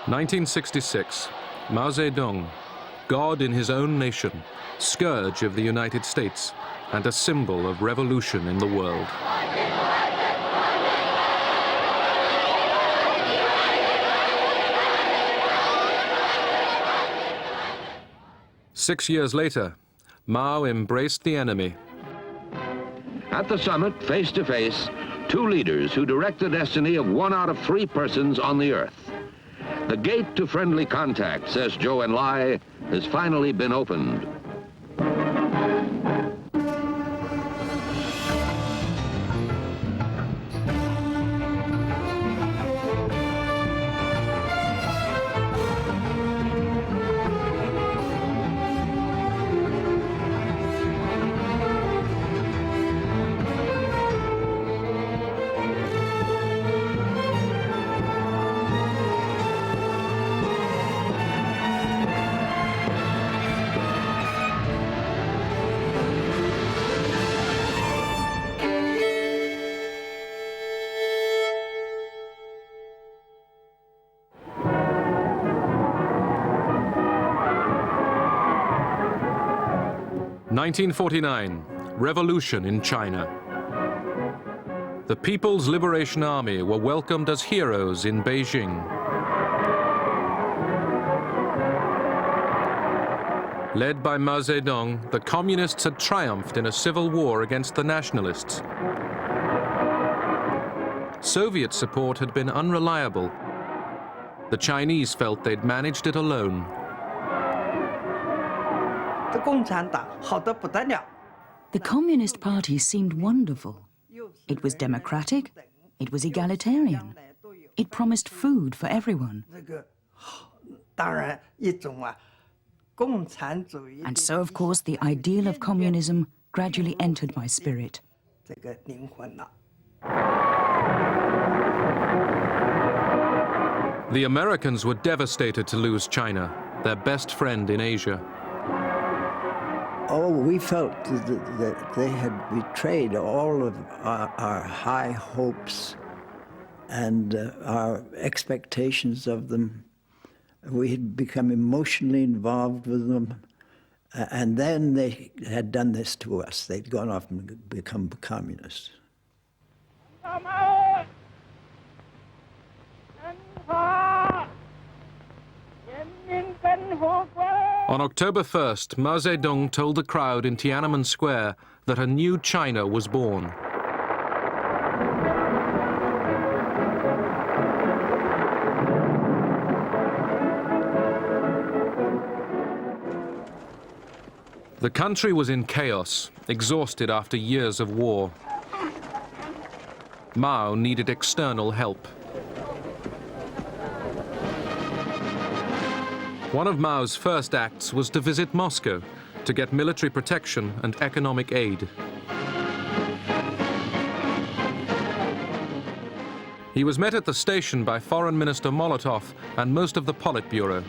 1966, Mao Zedong, God in his own nation, scourge of the United States, and a symbol of revolution in the world. Six years later, Mao embraced the enemy. At the summit, face to face, two leaders who direct the destiny of 1 out of 3 persons on the earth. The gate to friendly contact, says Zhou Enlai, has finally been opened. In 1949, revolution in China. The People's Liberation Army were welcomed as heroes in Beijing. Led by Mao Zedong, the communists had triumphed in a civil war against the nationalists. Soviet support had been unreliable. The Chinese felt they'd managed it alone. The Communist Party seemed wonderful. It was democratic, it was egalitarian, it promised food for everyone. And so, of course, the ideal of communism gradually entered my spirit. The Americans were devastated to lose China, their best friend in Asia. Oh, we felt that they had betrayed all of our high hopes and our expectations of them. We had become emotionally involved with them, and then they had done this to us. They'd gone off and become communists. On October 1st, Mao Zedong told the crowd in Tiananmen Square that a new China was born. The country was in chaos, exhausted after years of war. Mao needed external help. One of Mao's first acts was to visit Moscow to get military protection and economic aid. He was met at the station by Foreign Minister Molotov and most of the Politburo.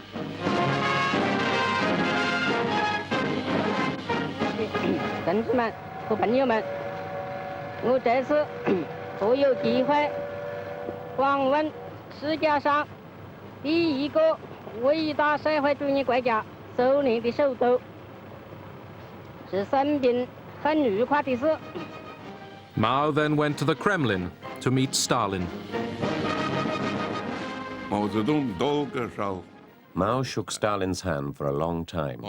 Mao then went to the Kremlin to meet Stalin. Mao shook Stalin's hand for a long time,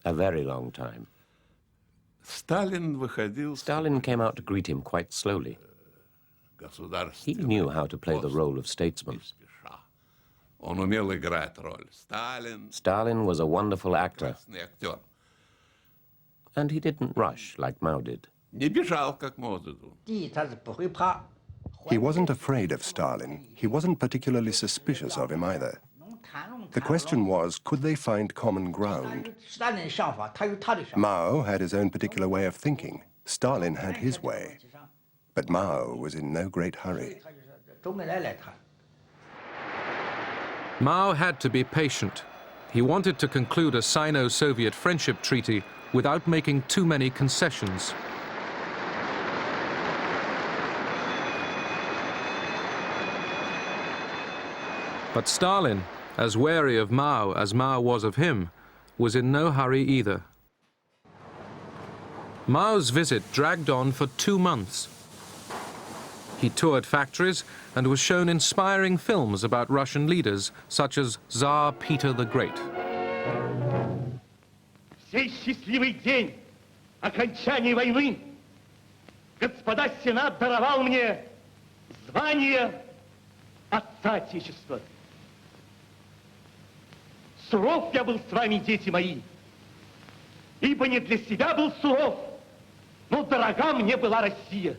a very long time. Stalin came out to greet him quite slowly. He knew how to play the role of statesman. Stalin was a wonderful actor, and he didn't rush like Mao did. He wasn't afraid of Stalin. He wasn't particularly suspicious of him either. The question was, could they find common ground? Mao had his own particular way of thinking. Stalin had his way. But Mao was in no great hurry. Mao had to be patient. He wanted to conclude a Sino-Soviet friendship treaty without making too many concessions. But Stalin, as wary of Mao as Mao was of him, was in no hurry either. Mao's visit dragged on for 2 months. He toured factories and was shown inspiring films about Russian leaders, such as Tsar Peter the Great. Сей счастливый день окончания войны господа Сенат даровал мне звание Отца Отечества. Суров я был с вами, дети мои, ибо не для себя был суров, но дорога мне была Россия.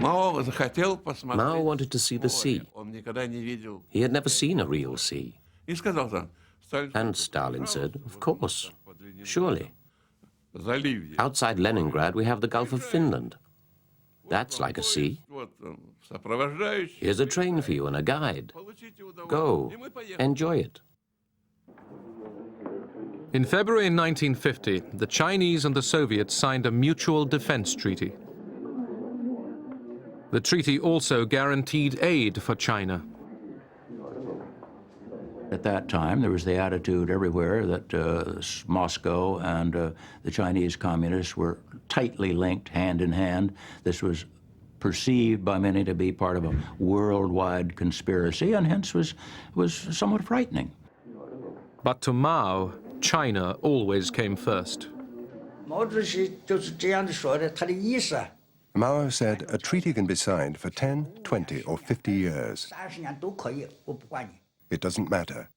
Mao wanted to see the sea. He had never seen a real sea. And Stalin said, of course, surely. Outside Leningrad, we have the Gulf of Finland. That's like a sea. Here's a train for you and a guide. Go, enjoy it. In February 1950, the Chinese and the Soviets signed a mutual defense treaty. The treaty also guaranteed aid for China. At that time, there was the attitude everywhere that Moscow and the Chinese communists were tightly linked, hand in hand. This was perceived by many to be part of a worldwide conspiracy, and hence was somewhat frightening. But to Mao, China always came first. Mao said a treaty can be signed for 10, 20, or 50 years. It doesn't matter.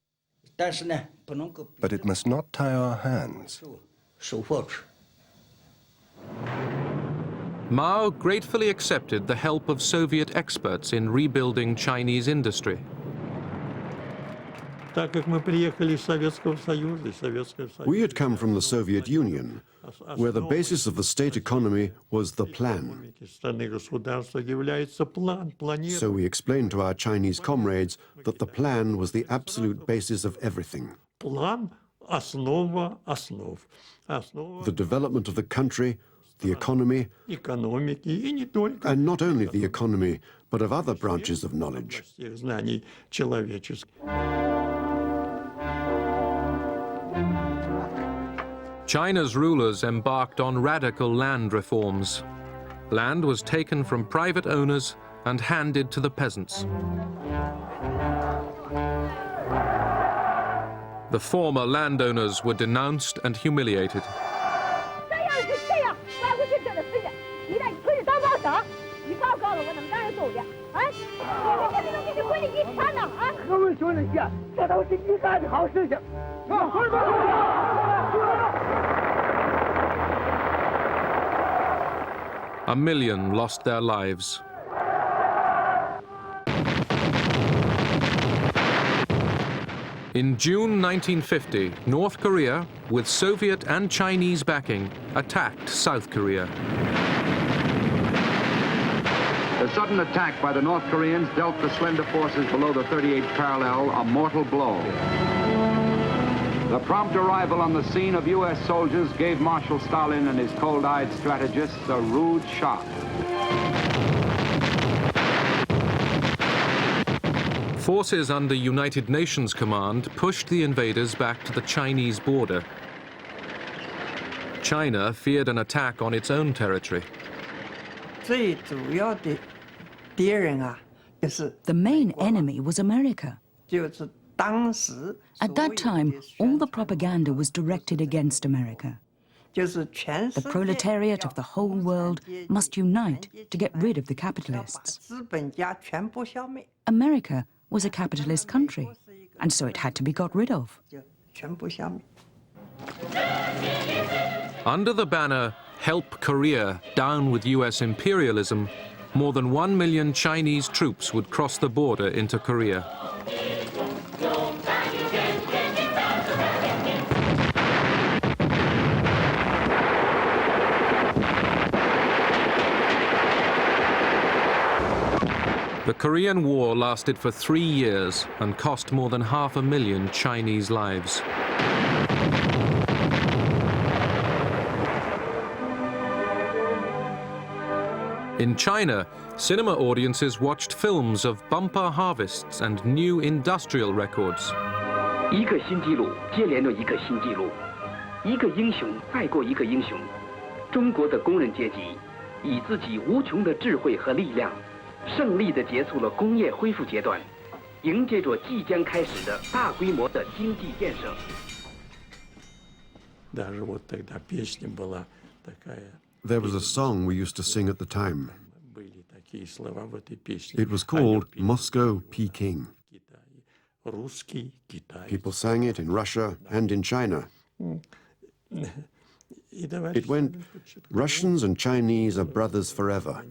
But it must not tie our hands. Mao gratefully accepted the help of Soviet experts in rebuilding Chinese industry. We had come from the Soviet Union, where the basis of the state economy was the plan. So we explained to our Chinese comrades that the plan was the absolute basis of everything. The development of the country, the economy, and not only the economy, but of other branches of knowledge. China's rulers embarked on radical land reforms. Land was taken from private owners and handed to the peasants. The former landowners were denounced and humiliated. A million lost their lives. In June 1950, North Korea, with Soviet and Chinese backing, attacked South Korea. The sudden attack by the North Koreans dealt the slender forces below the 38th parallel a mortal blow. The prompt arrival on the scene of U.S. soldiers gave Marshal Stalin and his cold-eyed strategists a rude shock. Forces under United Nations command pushed the invaders back to the Chinese border. China feared an attack on its own territory. The main enemy was America. At that time, all the propaganda was directed against America. The proletariat of the whole world must unite to get rid of the capitalists. America was a capitalist country, and so it had to be got rid of. Under the banner, "Help Korea, down with US imperialism," more than 1 million Chinese troops would cross the border into Korea. The Korean War lasted for 3 years and cost more than 500,000 Chinese lives. In China, cinema audiences watched films of bumper harvests and new industrial records. 一个新纪录接连着一个新纪录，一个英雄再过一个英雄。中国的工人阶级以自己无穷的智慧和力量，胜利地结束了工业恢复阶段，迎接着即将开始的大规模的经济建设。 There was a song we used to sing at the time. It was called Moscow, Peking. People sang it in Russia and in China. It went, Russians and Chinese are brothers forever.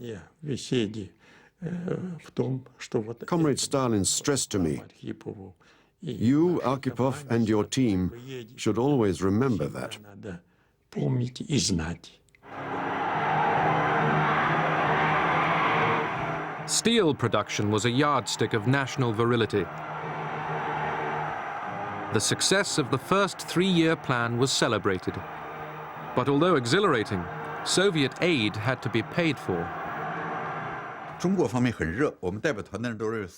Comrade Stalin stressed to me, you, Arkhipov, and your team should always remember that. Steel production was a yardstick of national virility. The success of the first three-year plan was celebrated. But although exhilarating, Soviet aid had to be paid for.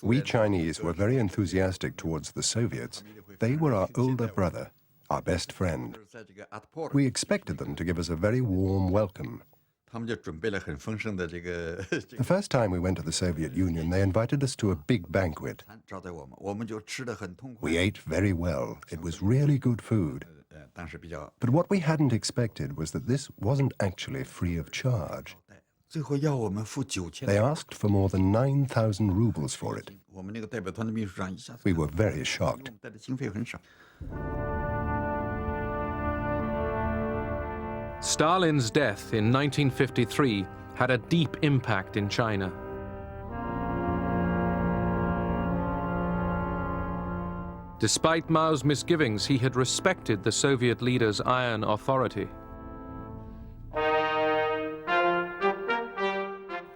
We Chinese were very enthusiastic towards the Soviets. They were our older brother, our best friend. We expected them to give us a very warm welcome. The first time we went to the Soviet Union, they invited us to a big banquet. We ate very well. It was really good food. But what we hadn't expected was that this wasn't actually free of charge. They asked for more than 9,000 rubles for it. We were very shocked. Stalin's death in 1953 had a deep impact in China. Despite Mao's misgivings, he had respected the Soviet leader's iron authority.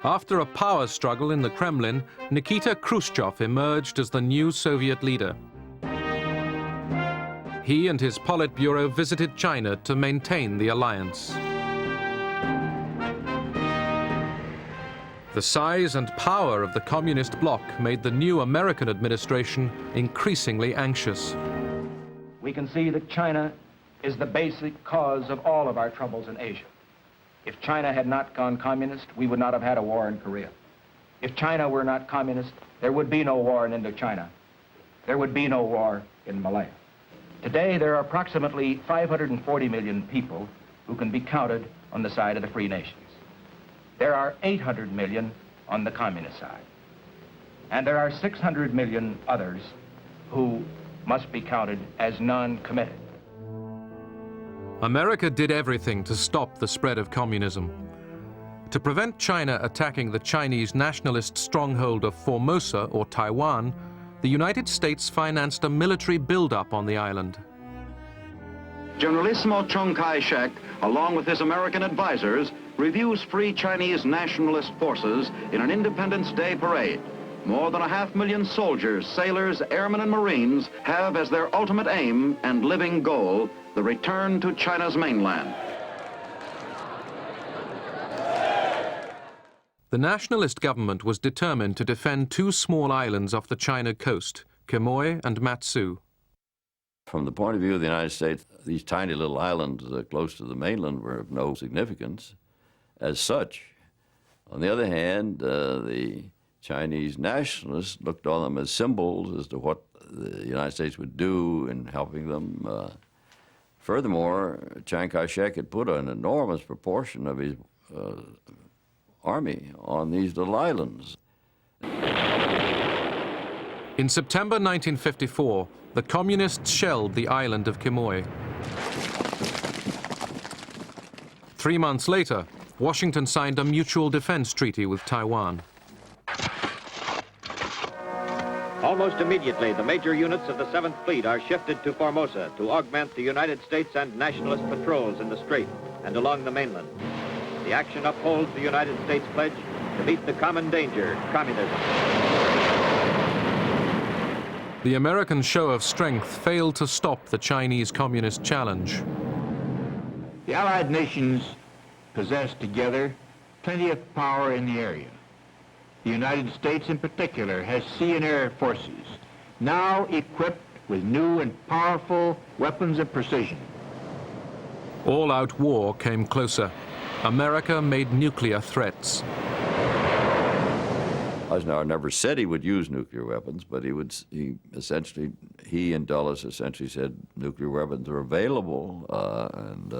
After a power struggle in the Kremlin, Nikita Khrushchev emerged as the new Soviet leader. He and his Politburo visited China to maintain the alliance. The size and power of the communist bloc made the new American administration increasingly anxious. We can see that China is the basic cause of all of our troubles in Asia. If China had not gone communist, we would not have had a war in Korea. If China were not communist, there would be no war in Indochina. There would be no war in Malaya. Today, there are approximately 540 million people who can be counted on the side of the free nations. There are 800 million on the communist side. And there are 600 million others who must be counted as non-committed. America did everything to stop the spread of communism. To prevent China attacking the Chinese nationalist stronghold of Formosa or Taiwan, the United States financed a military buildup on the island. Generalissimo Chiang Kai-shek, along with his American advisors, reviews Free Chinese nationalist forces in an Independence Day parade. More than 500,000 soldiers, sailors, airmen, and Marines have as their ultimate aim and living goal the return to China's mainland. The nationalist government was determined to defend two small islands off the China coast, Quemoy and Matsu. From the point of view of the United States, these tiny little islands close to the mainland were of no significance as such. On the other hand, the Chinese nationalists looked on them as symbols as to what the United States would do in helping them. Furthermore, Chiang Kai-shek had put an enormous proportion of his army on these little islands. In September 1954, the communists shelled the island of Quemoy. 3 months later, Washington signed a mutual defense treaty with Taiwan. Almost immediately, the major units of the 7th Fleet are shifted to Formosa to augment the United States and nationalist patrols in the Strait and along the mainland. The action upholds the United States pledge to meet the common danger, communism. The American show of strength failed to stop the Chinese communist challenge. The Allied nations possessed together 20th power in the area. The United States in particular has sea and air forces now equipped with new and powerful weapons of precision. All-out war came closer. America made nuclear threats. Eisenhower never said he would use nuclear weapons, but he and Dulles essentially said nuclear weapons are available and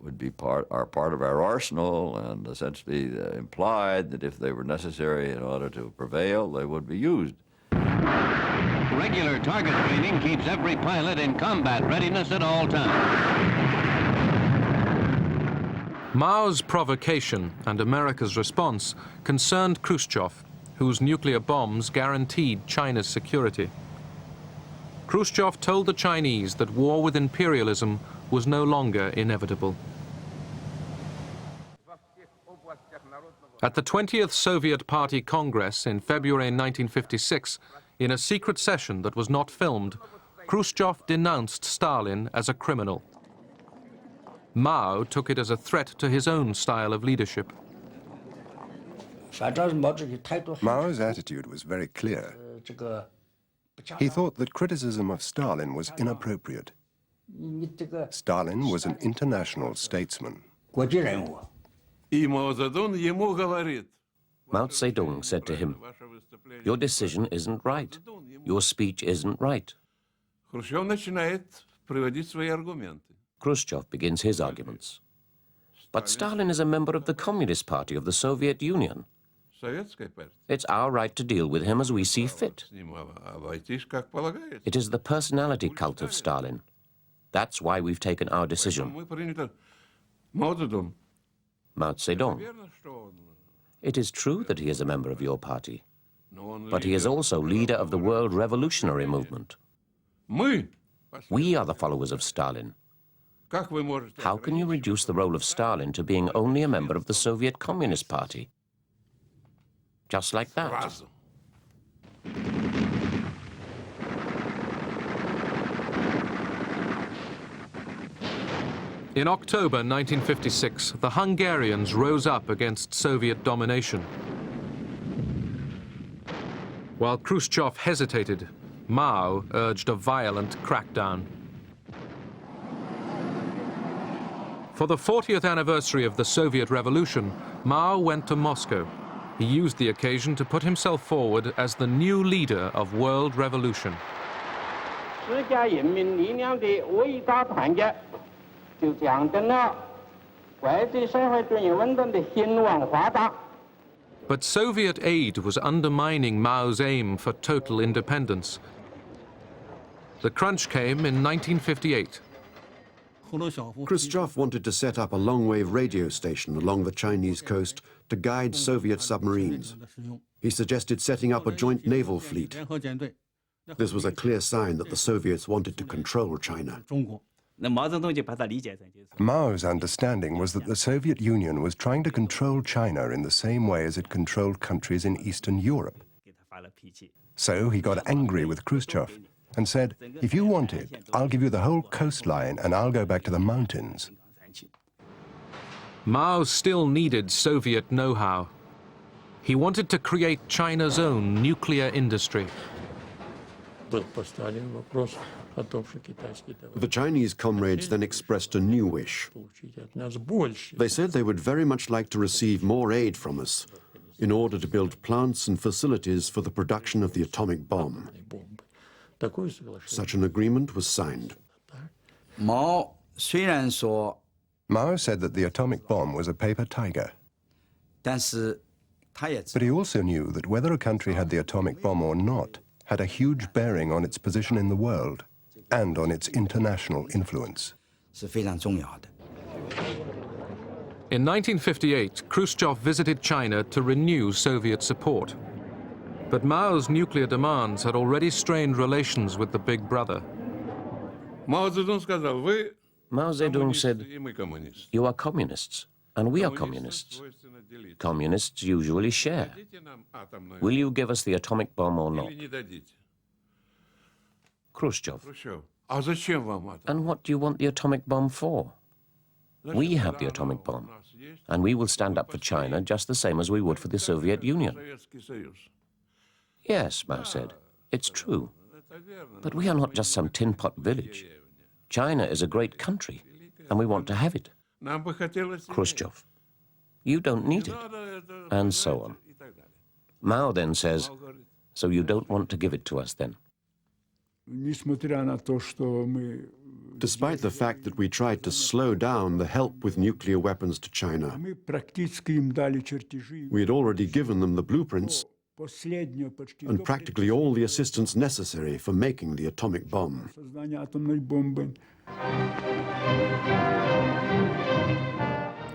would be part of our arsenal, and essentially implied that if they were necessary in order to prevail, they would be used. Regular target training keeps every pilot in combat readiness at all times. Mao's provocation and America's response concerned Khrushchev, whose nuclear bombs guaranteed China's security. Khrushchev told the Chinese that war with imperialism was no longer inevitable. At the 20th Soviet Party Congress in February 1956, in a secret session that was not filmed, Khrushchev denounced Stalin as a criminal. Mao took it as a threat to his own style of leadership. Mao's attitude was very clear. He thought that criticism of Stalin was inappropriate. Stalin was an international statesman. Mao Zedong said to him, "Your decision isn't right. Your speech isn't right." Khrushchev begins his arguments. But Stalin is a member of the Communist Party of the Soviet Union. It's our right to deal with him as we see fit. It is the personality cult of Stalin. That's why we've taken our decision. Mao Zedong. It is true that he is a member of your party, but he is also leader of the world revolutionary movement. We are the followers of Stalin. How can you reduce the role of Stalin to being only a member of the Soviet Communist Party? Just like that. In October 1956, the Hungarians rose up against Soviet domination. While Khrushchev hesitated, Mao urged a violent crackdown. For the 40th anniversary of the Soviet Revolution, Mao went to Moscow. He used the occasion to put himself forward as the new leader of world revolution. But Soviet aid was undermining Mao's aim for total independence. The crunch came in 1958. Khrushchev wanted to set up a long-wave radio station along the Chinese coast to guide Soviet submarines. He suggested setting up a joint naval fleet. This was a clear sign that the Soviets wanted to control China. Mao's understanding was that the Soviet Union was trying to control China in the same way as it controlled countries in Eastern Europe. So he got angry with Khrushchev and said, "If you want it, I'll give you the whole coastline and I'll go back to the mountains." Mao still needed Soviet know-how. He wanted to create China's own nuclear industry. The Chinese comrades then expressed a new wish. They said they would very much like to receive more aid from us in order to build plants and facilities for the production of the atomic bomb. Such an agreement was signed. Mao said that the atomic bomb was a paper tiger. But he also knew that whether a country had the atomic bomb or not had a huge bearing on its position in the world and on its international influence. In 1958, Khrushchev visited China to renew Soviet support. But Mao's nuclear demands had already strained relations with the big brother. Mao Zedong said, "You are communists, and we are communists. Communists usually share. Will you give us the atomic bomb or not?" Khrushchev, "And what do you want the atomic bomb for?" We have the atomic bomb, and we will stand up for China just the same as we would for the Soviet Union. Yes, Mao said, it's true. But we are not just some tin-pot village. China is a great country, and we want to have it. Khrushchev, you don't need it, and so on. Mao then says, so you don't want to give it to us then? Despite the fact that we tried to slow down the help with nuclear weapons to China, we had already given them the blueprints and practically all the assistance necessary for making the atomic bomb.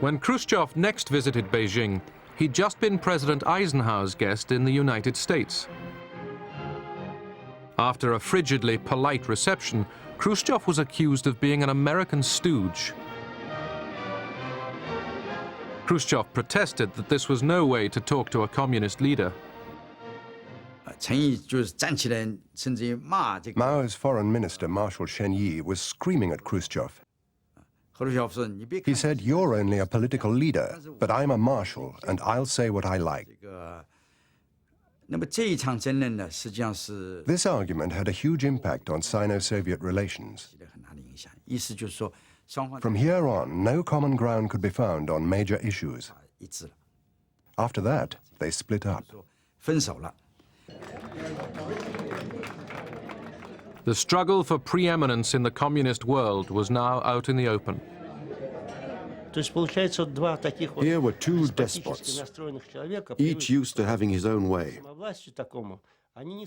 When Khrushchev next visited Beijing, he'd just been President Eisenhower's guest in the United States. After a frigidly polite reception, Khrushchev was accused of being an American stooge. Khrushchev protested that this was no way to talk to a communist leader. Mao's foreign minister, Marshal Shen Yi, was screaming at Khrushchev. He said, "You're only a political leader, but I'm a marshal, and I'll say what I like." This argument had a huge impact on Sino-Soviet relations. From here on, no common ground could be found on major issues. After that, they split up. The struggle for preeminence in the communist world was now out in the open. Here were two despots, each used to having his own way.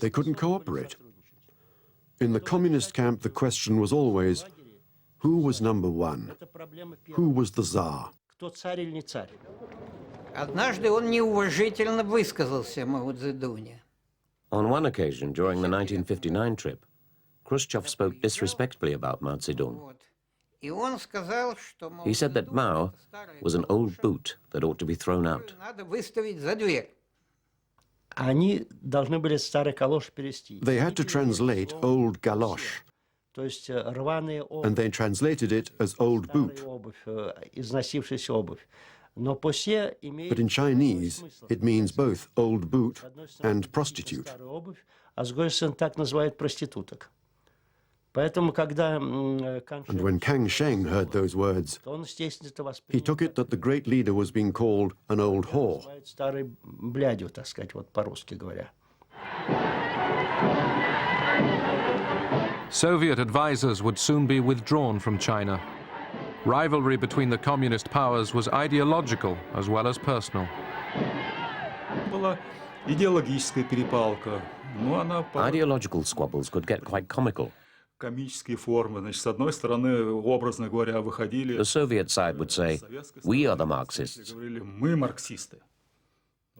They couldn't cooperate. In the communist camp, the question was always, who was number one? Who was the Tsar? On one occasion, during the 1959 trip, Khrushchev spoke disrespectfully about Mao Zedong. He said that Mao was an old boot that ought to be thrown out. They had to translate old galosh, and they translated it as old boot. But in Chinese, it means both old boot and prostitute. And when Kang Sheng heard those words, he took it that the great leader was being called an old whore. Soviet advisors would soon be withdrawn from China. Rivalry between the communist powers was ideological as well as personal. Ideological squabbles could get quite comical. The Soviet side would say, we are the Marxists.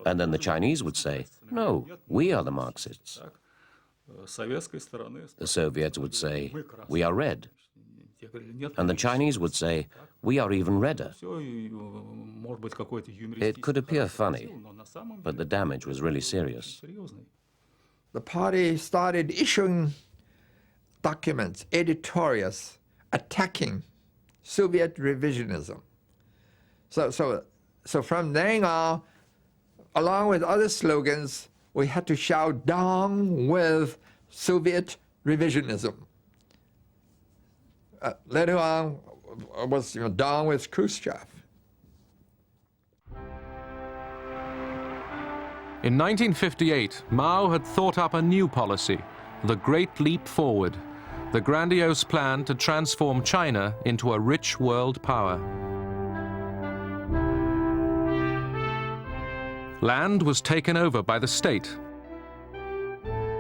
And then the Chinese would say, no, we are the Marxists. The Soviets would say, we are red. And the Chinese would say, we are even redder. It could appear funny, but the damage was really serious. The party started issuing documents, editorials, attacking Soviet revisionism. So from then on, along with other slogans, we had to shout down with Soviet revisionism. Later on, was down with Khrushchev. In 1958, Mao had thought up a new policy, the Great Leap Forward, the grandiose plan to transform China into a rich world power. Land was taken over by the state.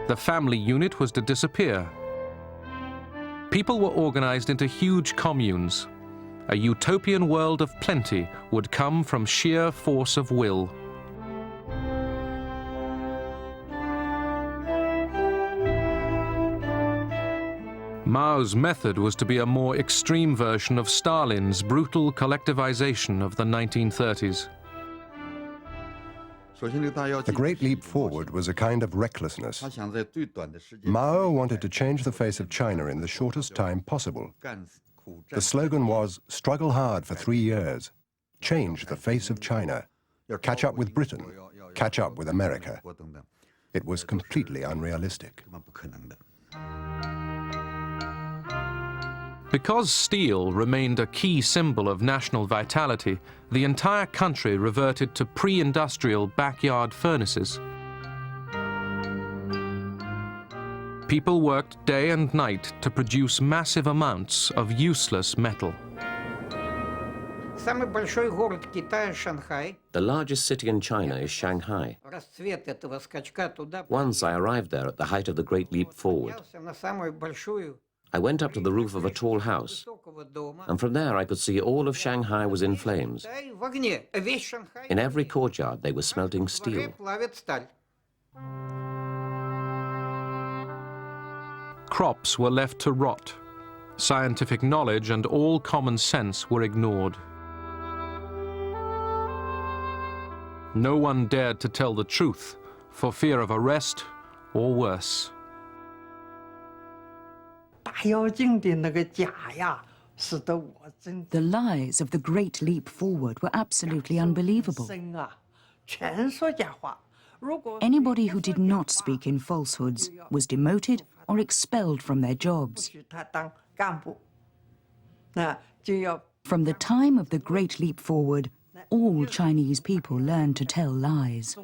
The family unit was to disappear. People were organized into huge communes. A utopian world of plenty would come from sheer force of will. Mao's method was to be a more extreme version of Stalin's brutal collectivization of the 1930s. The Great Leap Forward was a kind of recklessness. Mao wanted to change the face of China in the shortest time possible. The slogan was, struggle hard for 3 years, change the face of China, catch up with Britain, catch up with America. It was completely unrealistic. Because steel remained a key symbol of national vitality, the entire country reverted to pre-industrial backyard furnaces. People worked day and night to produce massive amounts of useless metal. The largest city in China is Shanghai. Once I arrived there at the height of the Great Leap Forward. I went up to the roof of a tall house, and from there I could see all of Shanghai was in flames. In every courtyard they were smelting steel. Crops were left to rot. Scientific knowledge and all common sense were ignored. No one dared to tell the truth for fear of arrest or worse. The lies of the Great Leap Forward were absolutely unbelievable. Anybody who did not speak in falsehoods was demoted or expelled from their jobs. From the time of the Great Leap Forward, all Chinese people learned to tell lies.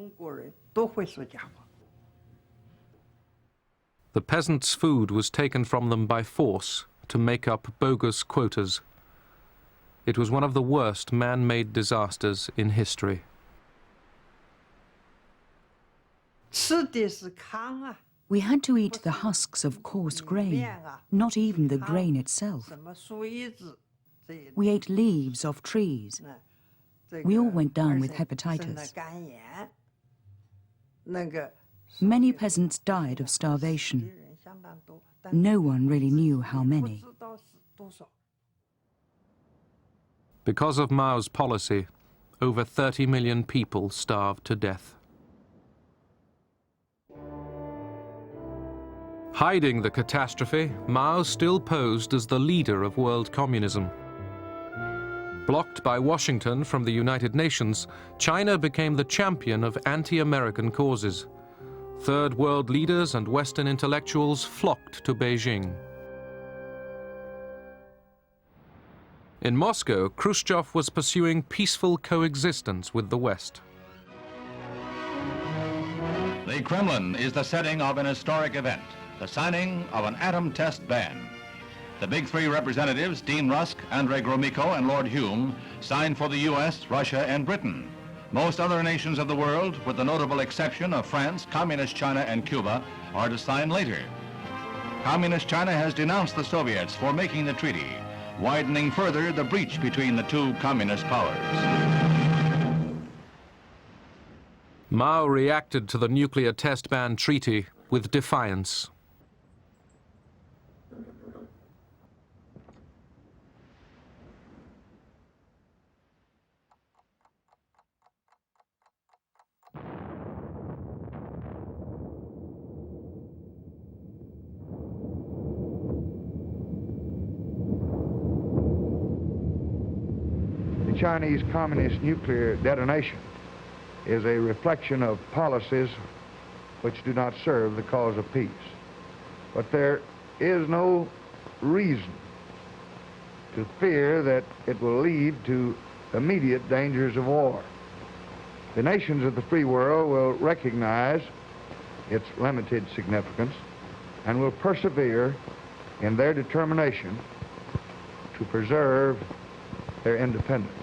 The peasants' food was taken from them by force to make up bogus quotas. It was one of the worst man-made disasters in history. We had to eat the husks of coarse grain, not even the grain itself. We ate leaves off trees. We all went down with hepatitis. Many peasants died of starvation. No one really knew how many. Because of Mao's policy, over 30 million people starved to death. Hiding the catastrophe, Mao still posed as the leader of world communism. Blocked by Washington from the United Nations, China became the champion of anti-American causes. Third world leaders and Western intellectuals flocked to Beijing. In Moscow, Khrushchev was pursuing peaceful coexistence with the West. The Kremlin is the setting of an historic event, the signing of an atom test ban. The big three representatives, Dean Rusk, Andrei Gromyko, and Lord Hume, signed for the US, Russia, and Britain. Most other nations of the world, with the notable exception of France, Communist China, and Cuba, are to sign later. Communist China has denounced the Soviets for making the treaty, widening further the breach between the two communist powers. Mao reacted to the nuclear test ban treaty with defiance. Chinese communist nuclear detonation is a reflection of policies which do not serve the cause of peace. But there is no reason to fear that it will lead to immediate dangers of war. The nations of the free world will recognize its limited significance and will persevere in their determination to preserve their independence.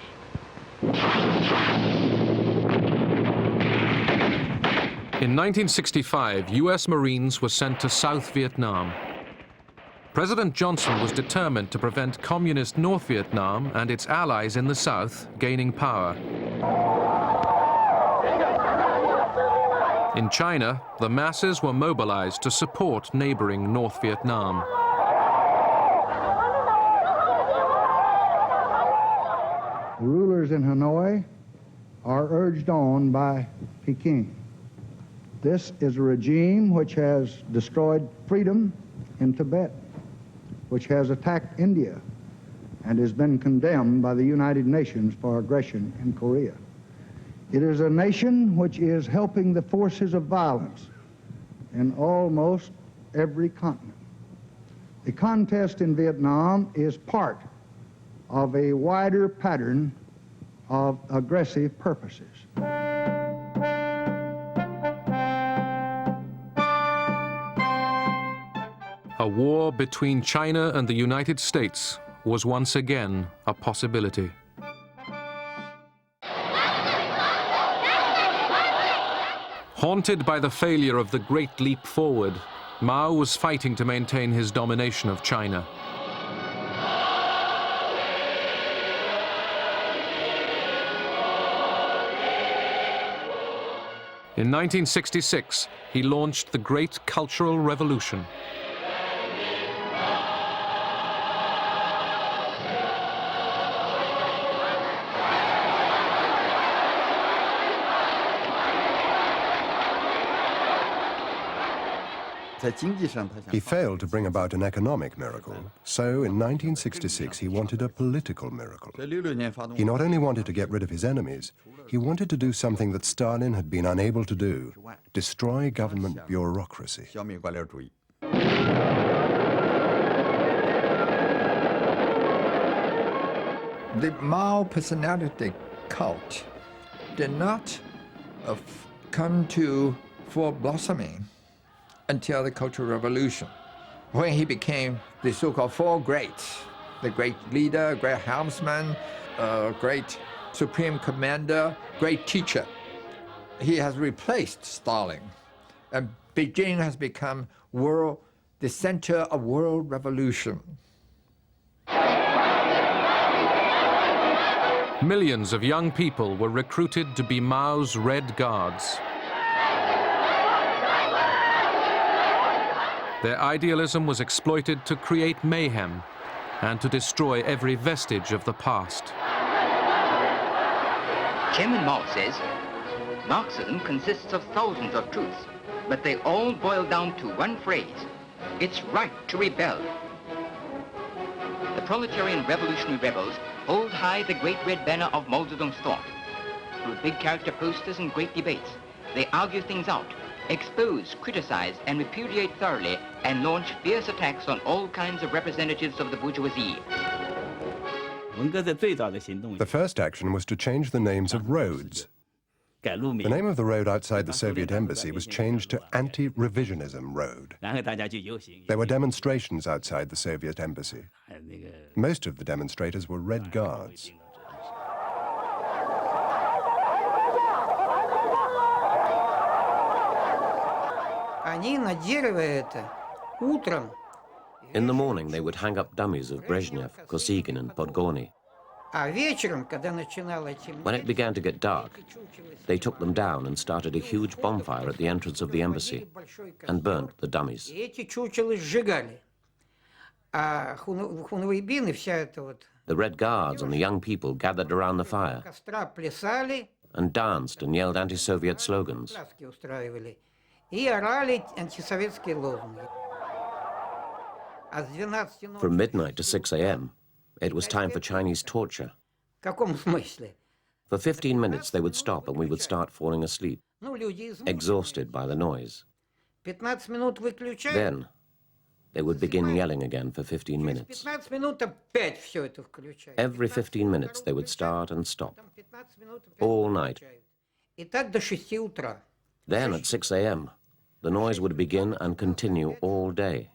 In 1965, US Marines were sent to South Vietnam. President Johnson was determined to prevent communist North Vietnam and its allies in the South gaining power. In China, the masses were mobilized to support neighboring North Vietnam. The rulers in Hanoi are urged on by Peking. This is a regime which has destroyed freedom in Tibet, which has attacked India, and has been condemned by the United Nations for aggression in Korea. It is a nation which is helping the forces of violence in almost every continent. The contest in Vietnam is part of a wider pattern of aggressive purposes. A war between China and the United States was once again a possibility. Haunted by the failure of the Great Leap Forward, Mao was fighting to maintain his domination of China. In 1966, he launched the Great Cultural Revolution. He failed to bring about an economic miracle, so in 1966 he wanted a political miracle. He not only wanted to get rid of his enemies, he wanted to do something that Stalin had been unable to do: destroy government bureaucracy. The Mao personality cult did not come to full blossoming until the Cultural Revolution, when he became the so-called Four Greats: the great leader, great helmsman, great supreme commander, great teacher. He has replaced Stalin, and Beijing has become the center of world revolution. Millions of young people were recruited to be Mao's Red Guards. Their idealism was exploited to create mayhem and to destroy every vestige of the past. Chairman Mao says, Marxism consists of thousands of truths, but they all boil down to one phrase: it's right to rebel. The proletarian revolutionary rebels hold high the great red banner of Mao Zedong's thought. Through big character posters and great debates, they argue things out, expose, criticize, and repudiate thoroughly, and launch fierce attacks on all kinds of representatives of the bourgeoisie. The first action was to change the names of roads. The name of the road outside the Soviet embassy was changed to Anti-Revisionism Road. There were demonstrations outside the Soviet embassy. Most of the demonstrators were Red Guards. In the morning, they would hang up dummies of Brezhnev, Kosygin, and Podgorny. When it began to get dark, they took them down and started a huge bonfire at the entrance of the embassy and burnt the dummies. The Red Guards and the young people gathered around the fire and danced and yelled anti-Soviet slogans. From midnight to 6 a.m., it was time for Chinese torture. For 15 minutes, they would stop and we would start falling asleep, exhausted by the noise. Then, they would begin yelling again for 15 minutes. Every 15 minutes, they would start and stop, all night. Then, at 6 a.m., the noise would begin and continue all day.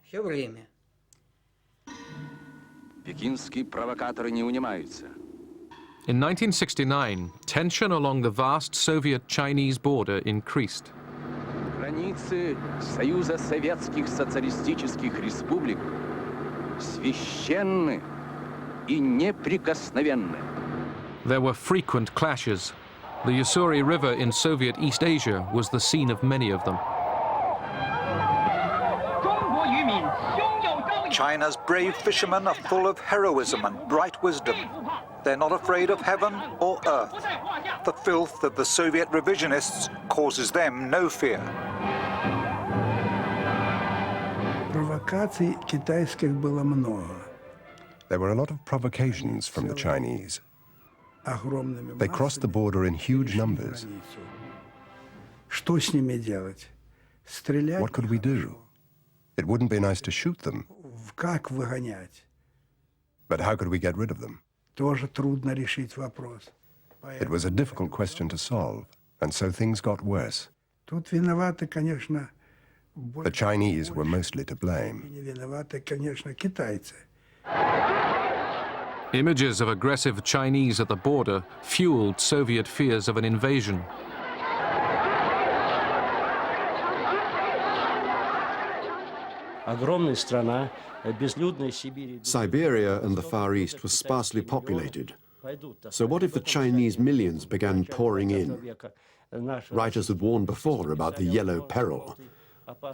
In 1969, tension along the vast Soviet-Chinese border increased. Границы Союза Советских Социалистических Республик священны и неприкосновенны. There were frequent clashes. The Ussuri River in Soviet East Asia was the scene of many of them. China's brave fishermen are full of heroism and bright wisdom. They're not afraid of heaven or earth. The filth of the Soviet revisionists causes them no fear. Провокаций китайских было много. There were a lot of provocations from the Chinese. They crossed the border in huge numbers. What could we do? It wouldn't be nice to shoot them. But how could we get rid of them? It was a difficult question to solve, and so things got worse. The Chinese were mostly to blame. Images of aggressive Chinese at the border fueled Soviet fears of an invasion. Siberia and the Far East was sparsely populated. So what if the Chinese millions began pouring in? Writers had warned before about the yellow peril,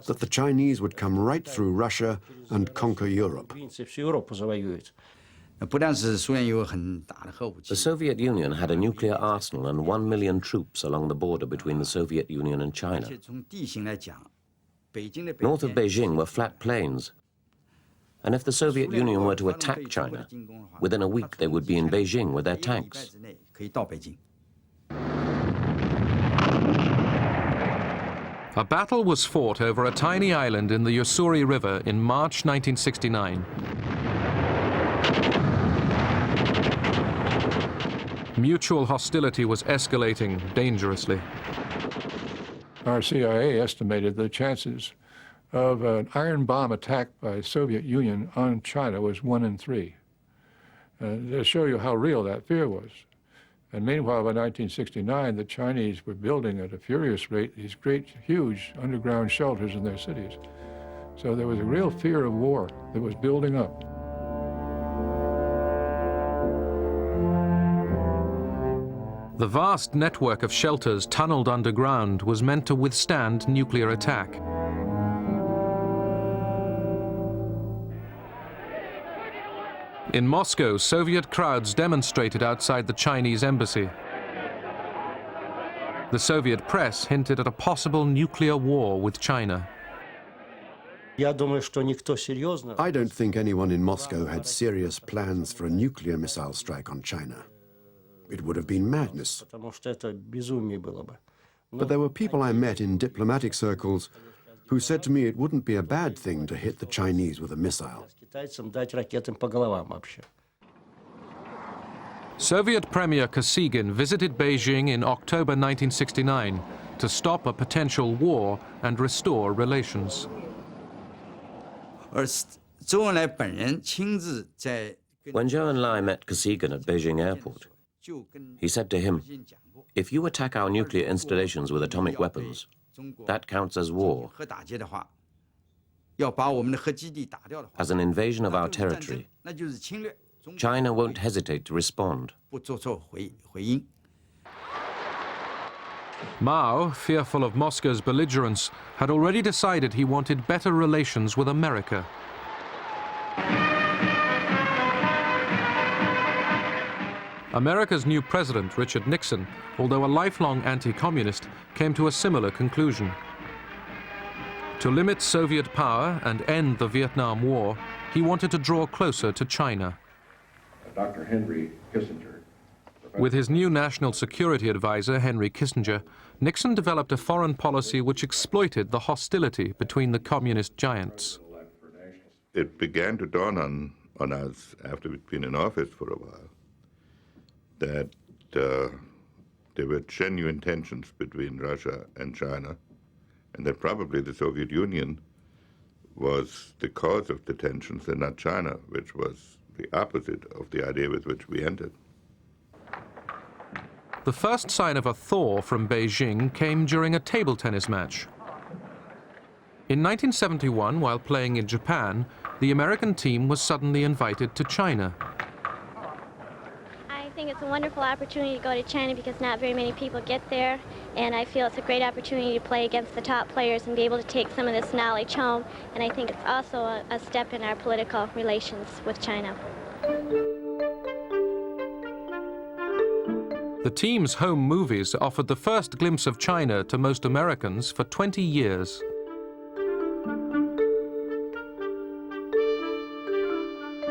that the Chinese would come right through Russia and conquer Europe. The Soviet Union had a nuclear arsenal and 1 million troops along the border between the Soviet Union and China. North of Beijing were flat plains. And if the Soviet Union were to attack China, within a week they would be in Beijing with their tanks. A battle was fought over a tiny island in the Ussuri River in March 1969. Mutual hostility was escalating dangerously. Our CIA estimated the chances of an iron bomb attack by the Soviet Union on China was 1 in 3. To show you how real that fear was. And meanwhile, by 1969, the Chinese were building at a furious rate these great, huge underground shelters in their cities. So there was a real fear of war that was building up. The vast network of shelters tunneled underground was meant to withstand nuclear attack. In Moscow, Soviet crowds demonstrated outside the Chinese embassy. The Soviet press hinted at a possible nuclear war with China. I don't think anyone in Moscow had serious plans for a nuclear missile strike on China. It would have been madness. But there were people I met in diplomatic circles who said to me it wouldn't be a bad thing to hit the Chinese with a missile. Soviet Premier Kosygin visited Beijing in October 1969 to stop a potential war and restore relations. When Zhou Enlai met Kosygin at Beijing airport, he said to him, "If you attack our nuclear installations with atomic weapons, that counts as war. As an invasion of our territory, China won't hesitate to respond." Mao, fearful of Moscow's belligerence, had already decided he wanted better relations with America. America's new president, Richard Nixon, although a lifelong anti-communist, came to a similar conclusion. To limit Soviet power and end the Vietnam War, he wanted to draw closer to China. Dr. Henry Kissinger. With his new national security advisor, Henry Kissinger, Nixon developed a foreign policy which exploited the hostility between the communist giants. It began to dawn on us, after we'd been in office for a while, that there were genuine tensions between Russia and China, and that probably the Soviet Union was the cause of the tensions and not China, which was the opposite of the idea with which we entered. The first sign of a thaw from Beijing came during a table tennis match. In 1971, while playing in Japan, the American team was suddenly invited to China. I think it's a wonderful opportunity to go to China because not very many people get there, and I feel it's a great opportunity to play against the top players and be able to take some of this knowledge home, and I think it's also a step in our political relations with China. The team's home movies offered the first glimpse of China to most Americans for 20 years.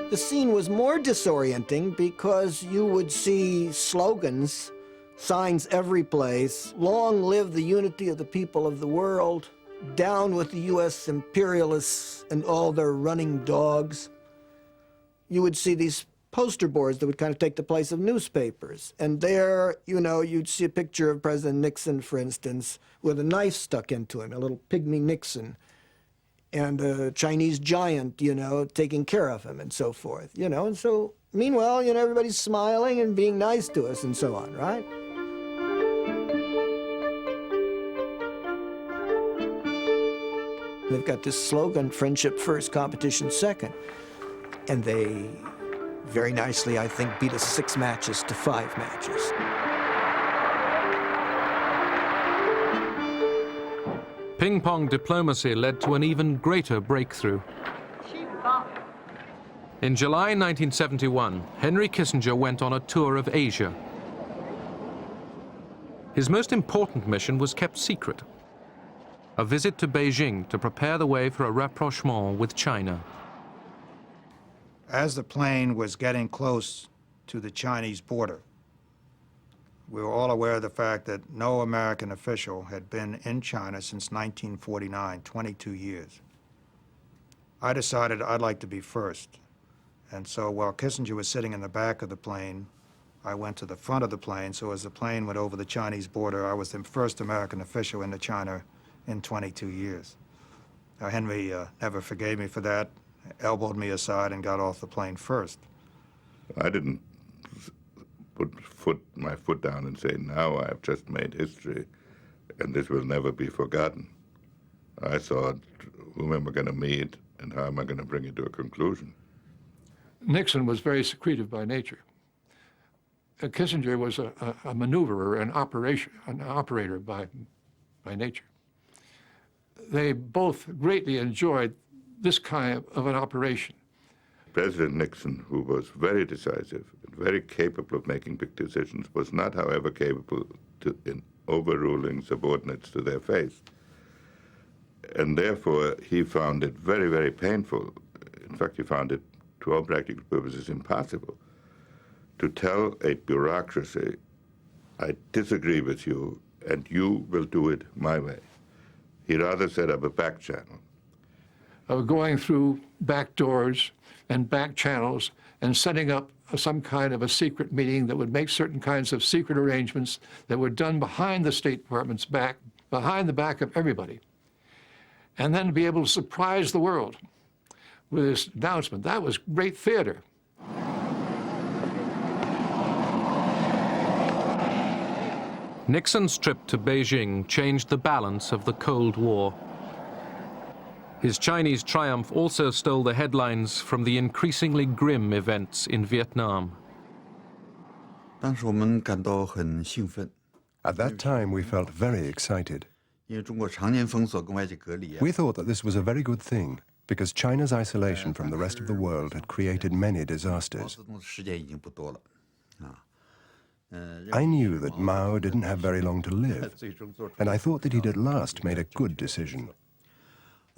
The scene was more disorienting because you would see slogans, signs every place, long live the unity of the people of the world, down with the U.S. imperialists and all their running dogs. You would see these poster boards that would kind of take the place of newspapers. And there, you know, you'd see a picture of President Nixon, for instance, with a knife stuck into him, a little pygmy Nixon, and a Chinese giant, you know, taking care of him and so forth, you know. And so, meanwhile, you know, everybody's smiling and being nice to us and so on, right? They've got this slogan, friendship first, competition second. And they very nicely, I think, beat us 6 matches to 5 matches. Ping-pong diplomacy led to an even greater breakthrough. In July 1971, Henry Kissinger went on a tour of Asia. His most important mission was kept secret, a visit to Beijing to prepare the way for a rapprochement with China. As the plane was getting close to the Chinese border, we were all aware of the fact that no American official had been in China since 1949, 22 years. I decided I'd like to be first. And so while Kissinger was sitting in the back of the plane, I went to the front of the plane, so as the plane went over the Chinese border, I was the first American official into China in 22 years. Now, Henry never forgave me for that, elbowed me aside and got off the plane first. I didn't put my foot down and say, now I've just made history and this will never be forgotten. I thought, whom am I going to meet and how am I going to bring it to a conclusion? Nixon was very secretive by nature. Kissinger was a maneuverer, an operator by nature. They both greatly enjoyed this kind of an operation. President Nixon, who was very decisive and very capable of making big decisions, was not, however, capable in overruling subordinates to their face. And therefore, he found it very, very painful. In fact, he found it, to all practical purposes, impossible to tell a bureaucracy, I disagree with you, and you will do it my way. He rather set up a back channel. Going through back doors and back channels and setting up some kind of a secret meeting that would make certain kinds of secret arrangements that were done behind the State Department's back, behind the back of everybody, and then be able to surprise the world with this announcement. That was great theater. Nixon's trip to Beijing changed the balance of the Cold War. His Chinese triumph also stole the headlines from the increasingly grim events in Vietnam. At that time, we felt very excited. We thought that this was a very good thing, because China's isolation from the rest of the world had created many disasters. I knew that Mao didn't have very long to live, and I thought that he'd at last made a good decision.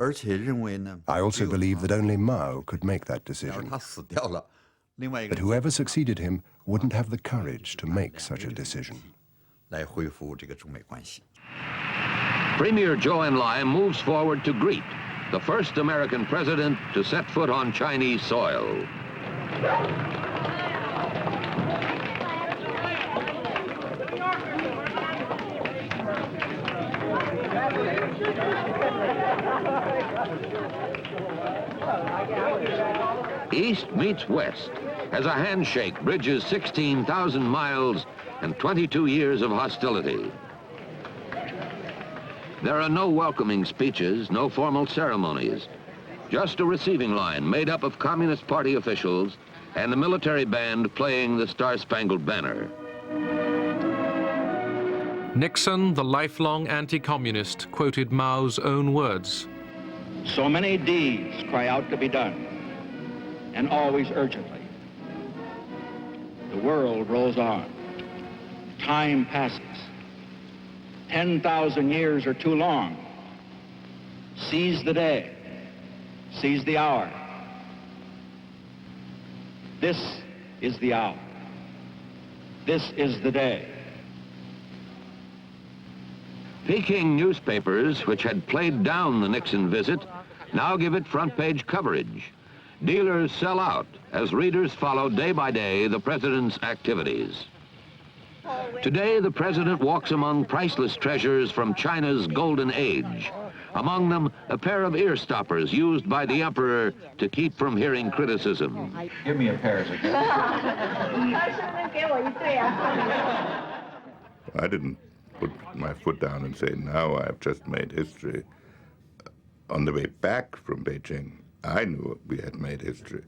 I also believed that only Mao could make that decision, that whoever succeeded him wouldn't have the courage to make such a decision. Premier Zhou Enlai moves forward to greet the first American president to set foot on Chinese soil. East meets West as a handshake bridges 16,000 miles and 22 years of hostility. There are no welcoming speeches, no formal ceremonies, just a receiving line made up of Communist Party officials and a military band playing the Star-Spangled Banner. Nixon, the lifelong anti-communist, quoted Mao's own words. So many deeds cry out to be done, and always urgently. The world rolls on. Time passes. 10,000 years are too long. Seize the day. Seize the hour. This is the hour. This is the day. Peking newspapers, which had played down the Nixon visit, now give it front-page coverage. Dealers sell out as readers follow day by day the president's activities. Today, the president walks among priceless treasures from China's golden age. Among them, a pair of ear stoppers used by the emperor to keep from hearing criticism. Give me a pair. I didn't put my foot down and say, now I've just made history. On the way back from Beijing, I knew we had made history.